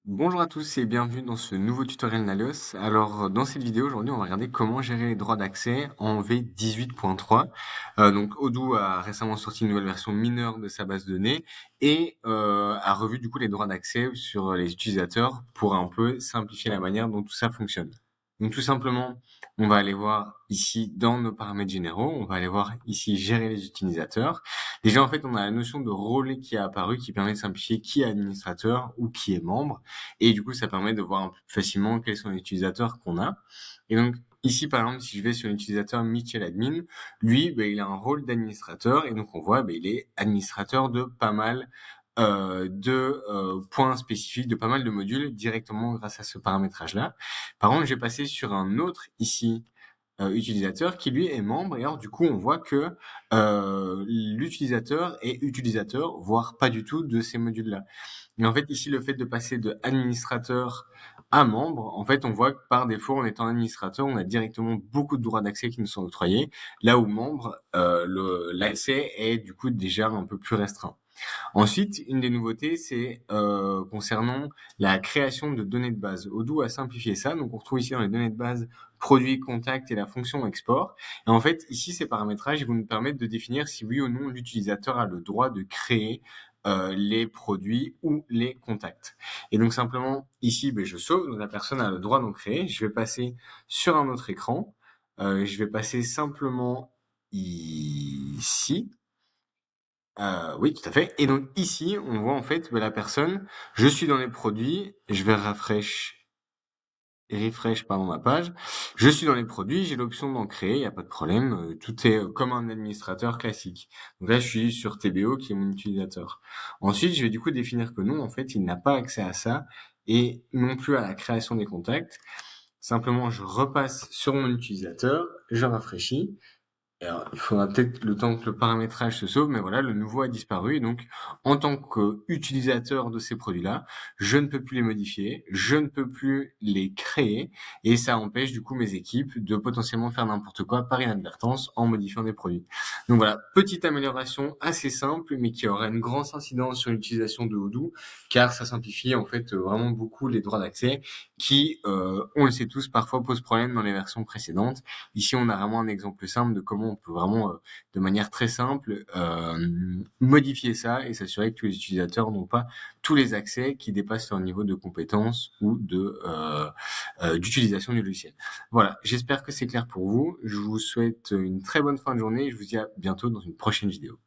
Bonjour à tous et bienvenue dans ce nouveau tutoriel Nalios. Alors, dans cette vidéo, aujourd'hui, on va regarder comment gérer les droits d'accès en V18.3. Donc, Odoo a récemment sorti une nouvelle version mineure de sa base de données et a revu du coup les droits d'accès sur les utilisateurs pour un peu simplifier la manière dont tout ça fonctionne. Donc, tout simplement, on va aller voir ici dans nos paramètres généraux, on va aller voir ici gérer les utilisateurs. Déjà, en fait, on a la notion de rôle qui est apparue qui permet de simplifier qui est administrateur ou qui est membre. Et du coup, ça permet de voir un peu plus facilement quels sont les utilisateurs qu'on a. Et donc, ici, par exemple, si je vais sur l'utilisateur Mitchell Admin, lui, il a un rôle d'administrateur. Et donc, on voit, il est administrateur de pas mal de points spécifiques, de pas mal de modules directement grâce à ce paramétrage-là. Par contre, je vais passer sur un autre ici, utilisateur qui lui est membre et alors du coup on voit que l'utilisateur est utilisateur voire pas du tout de ces modules là. Et en fait, ici, le fait de passer de administrateur à membre, en fait, on voit que par défaut, en étant administrateur, on a directement beaucoup de droits d'accès qui nous sont octroyés, là où membre, l'accès est du coup déjà un peu plus restreint. Ensuite, une des nouveautés, c'est concernant la création de données de base. Odoo a simplifié ça, donc on retrouve ici dans les données de base produit, contact et la fonction export. Et en fait, ici, ces paramétrages ils vont nous permettre de définir si oui ou non l'utilisateur a le droit de créer les produits ou les contacts. Et donc simplement, ici, je sauve, donc la personne a le droit d'en créer. Je vais passer sur un autre écran. Je vais passer simplement ici. Oui, tout à fait. Et donc ici, on voit en fait la personne, je suis dans les produits, je vais refresh pardon ma page, je suis dans les produits, j'ai l'option d'en créer, il n'y a pas de problème, tout est comme un administrateur classique. Donc là, je suis sur TBO qui est mon utilisateur. Ensuite, je vais du coup définir que non, en fait, il n'a pas accès à ça et non plus à la création des contacts. Simplement, je repasse sur mon utilisateur, je rafraîchis. Alors, il faudra peut-être le temps que le paramétrage se sauve, mais voilà, le nouveau a disparu. Et donc, en tant qu'utilisateur de ces produits-là, je ne peux plus les modifier, je ne peux plus les créer, et ça empêche du coup mes équipes de potentiellement faire n'importe quoi par inadvertance en modifiant des produits. Donc voilà, petite amélioration assez simple, mais qui aura une grosse incidence sur l'utilisation de Odoo, car ça simplifie en fait vraiment beaucoup les droits d'accès, qui, on le sait tous, parfois posent problème dans les versions précédentes. Ici, on a vraiment un exemple simple de comment on peut vraiment, de manière très simple, modifier ça et s'assurer que tous les utilisateurs n'ont pas tous les accès qui dépassent leur niveau de compétence ou d'utilisation du logiciel. Voilà, j'espère que c'est clair pour vous. Je vous souhaite une très bonne fin de journée et je vous dis à bientôt dans une prochaine vidéo.